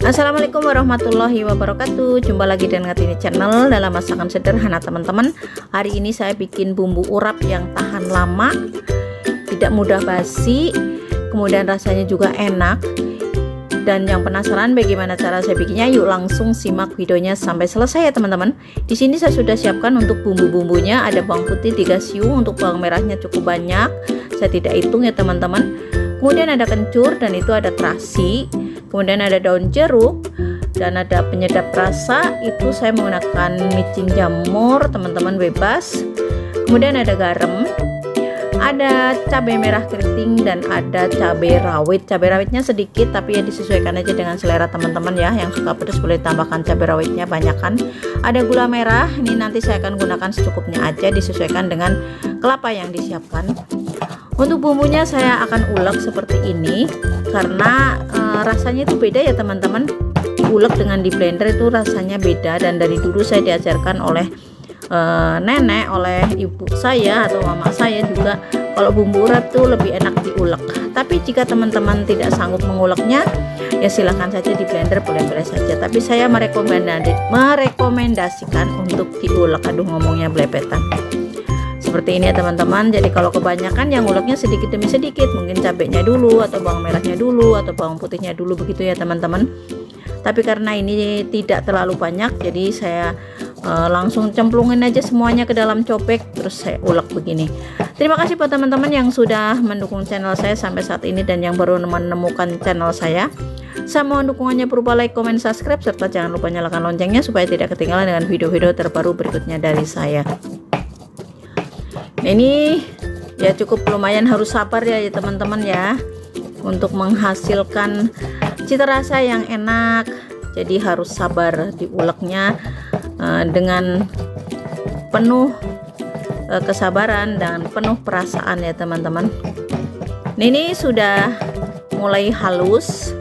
Assalamualaikum warahmatullahi wabarakatuh. Jumpa lagi dengan Kartini Channel dalam masakan sederhana teman-teman. Hari ini saya bikin bumbu urap yang tahan lama, tidak mudah basi, kemudian rasanya juga enak. Dan yang penasaran bagaimana cara saya bikinnya, yuk langsung simak videonya sampai selesai ya teman-teman. Di sini saya sudah siapkan untuk bumbu-bumbunya, ada bawang putih 3 siung, untuk bawang merahnya cukup banyak. Saya tidak hitung ya teman-teman. Kemudian ada kencur dan itu ada terasi. Kemudian ada daun jeruk dan ada penyedap rasa, itu saya menggunakan micin jamur, teman-teman bebas. Kemudian ada garam, ada cabai merah keriting dan ada cabai rawit. Cabai rawitnya sedikit tapi ya disesuaikan aja dengan selera teman-teman ya. Yang suka pedas boleh tambahkan cabai rawitnya banyakan. Ada gula merah, ini nanti saya akan gunakan secukupnya aja, disesuaikan dengan kelapa yang disiapkan. Untuk bumbunya saya akan ulek seperti ini karena rasanya itu beda ya teman-teman. Diulek dengan di blender itu rasanya beda, dan dari dulu saya diajarkan oleh nenek, oleh ibu saya atau mama saya juga, kalau bumbu urap tuh lebih enak diulek. Tapi jika teman-teman tidak sanggup menguleknya, ya silahkan saja di blender, boleh-boleh saja. Tapi saya merekomendasikan untuk diulek. Aduh, ngomongnya belepetan. Seperti ini ya teman-teman. Jadi kalau kebanyakan yang nguleknya sedikit demi sedikit, mungkin cabenya dulu atau bawang merahnya dulu atau bawang putihnya dulu, begitu ya teman-teman. Tapi karena ini tidak terlalu banyak, jadi saya langsung cemplungin aja semuanya ke dalam cobek, terus saya ulek begini. Terima kasih buat teman-teman yang sudah mendukung channel saya sampai saat ini dan yang baru menemukan channel saya. Saya mohon dukungannya berupa like, comment, subscribe, serta jangan lupa nyalakan loncengnya supaya tidak ketinggalan dengan video-video terbaru berikutnya dari saya. Ini ya cukup lumayan, harus sabar ya teman-teman ya untuk menghasilkan cita rasa yang enak. Jadi harus sabar diuleknya dengan penuh kesabaran dan penuh perasaan ya teman-teman. Ini sudah mulai halus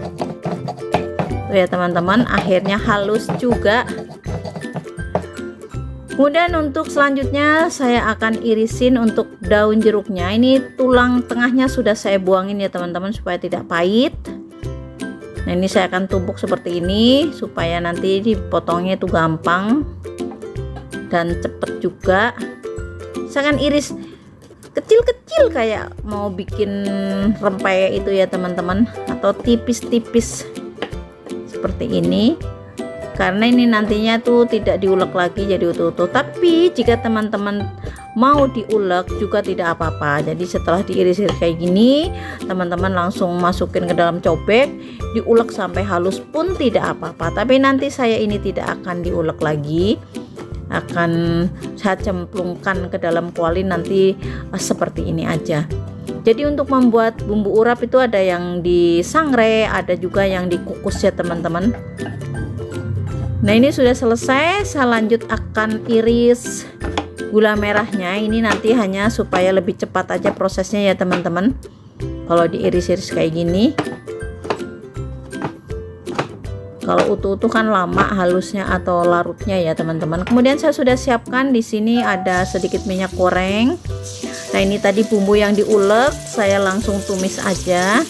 tuh ya teman-teman, akhirnya halus juga. Kemudian untuk selanjutnya saya akan irisin untuk daun jeruknya. Ini tulang tengahnya sudah saya buangin ya teman-teman supaya tidak pahit. Nah ini saya akan tumbuk seperti ini supaya nanti dipotongnya itu gampang dan cepet juga. Saya akan iris kecil-kecil kayak mau bikin rempeyek itu ya teman-teman, atau tipis-tipis seperti ini. Karena ini nantinya tuh tidak diulek lagi jadi utuh-utuh. Tapi jika teman-teman mau diulek juga tidak apa-apa. Jadi setelah diiris-iris kayak gini, teman-teman langsung masukin ke dalam cobek, diulek sampai halus pun tidak apa-apa. Tapi nanti saya ini tidak akan diulek lagi, akan saya cemplungkan ke dalam kuali nanti seperti ini aja. Jadi untuk membuat bumbu urap itu ada yang disangrai, ada juga yang dikukus ya teman-teman. Nah ini sudah selesai, saya lanjut akan iris gula merahnya. Ini nanti hanya supaya lebih cepat aja prosesnya ya teman-teman. Kalau diiris-iris kayak gini, kalau utuh-utuh kan lama halusnya atau larutnya ya teman-teman. Kemudian saya sudah siapkan di sini ada sedikit minyak goreng. Nah ini tadi bumbu yang diulek, saya langsung tumis aja.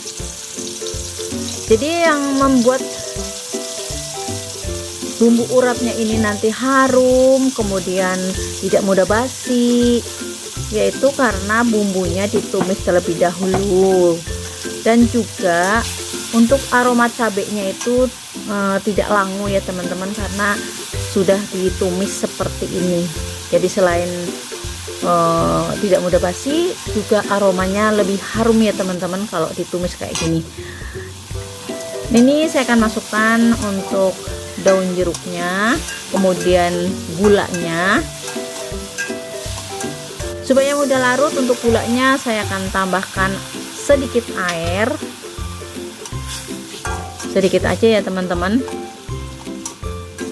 Jadi yang membuat bumbu urapnya ini nanti harum, kemudian tidak mudah basi, yaitu karena bumbunya ditumis terlebih dahulu. Dan juga untuk aroma cabenya itu tidak langu ya teman-teman, karena sudah ditumis seperti ini. Jadi selain tidak mudah basi, juga aromanya lebih harum ya teman-teman kalau ditumis kayak gini. Ini saya akan masukkan untuk daun jeruknya, kemudian gulanya. Supaya mudah larut, untuk gulanya saya akan tambahkan sedikit air, sedikit aja ya teman-teman.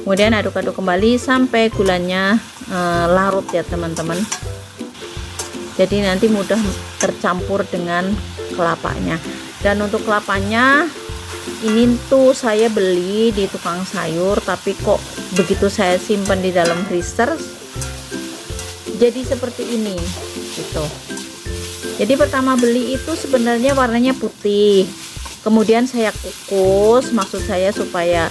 Kemudian aduk-aduk kembali sampai gulanya larut ya teman-teman. Jadi nanti mudah tercampur dengan kelapanya. Dan untuk kelapanya ini tuh saya beli di tukang sayur, tapi kok begitu saya simpan di dalam freezer jadi seperti ini gitu. Jadi pertama beli itu sebenarnya warnanya putih, Kemudian saya kukus, maksud saya supaya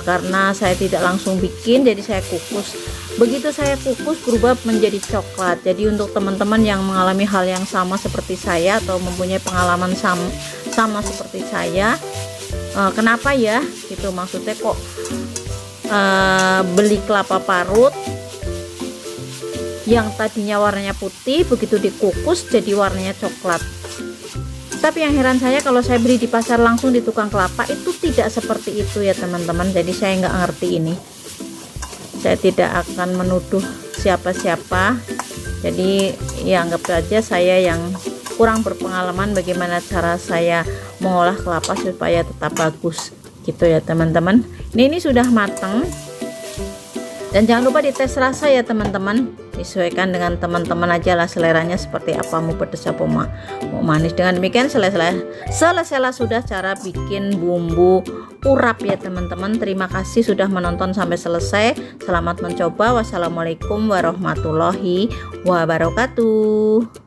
karena saya tidak langsung bikin, jadi saya kukus. Begitu saya kukus berubah menjadi coklat. Jadi untuk teman-teman yang mengalami hal yang sama seperti saya atau mempunyai pengalaman sama seperti saya, kenapa ya gitu, maksudnya kok beli kelapa parut yang tadinya warnanya putih begitu dikukus jadi warnanya coklat. Tapi yang heran saya, kalau saya beli di pasar langsung di tukang kelapa itu tidak seperti itu ya teman-teman. Jadi saya nggak ngerti ini. Saya tidak akan menuduh siapa-siapa. Jadi ya anggap saja saya yang kurang berpengalaman bagaimana cara saya mengolah kelapa supaya tetap bagus gitu ya teman-teman. Ini sudah matang. Dan jangan lupa dites rasa ya teman-teman, disesuaikan dengan teman-teman aja lah seleranya seperti apa, mau pedas apa mau manis. Dengan demikian selesailah sudah cara bikin bumbu urap ya teman-teman. Terima kasih sudah menonton sampai selesai. Selamat mencoba. Wassalamualaikum warahmatullahi wabarakatuh.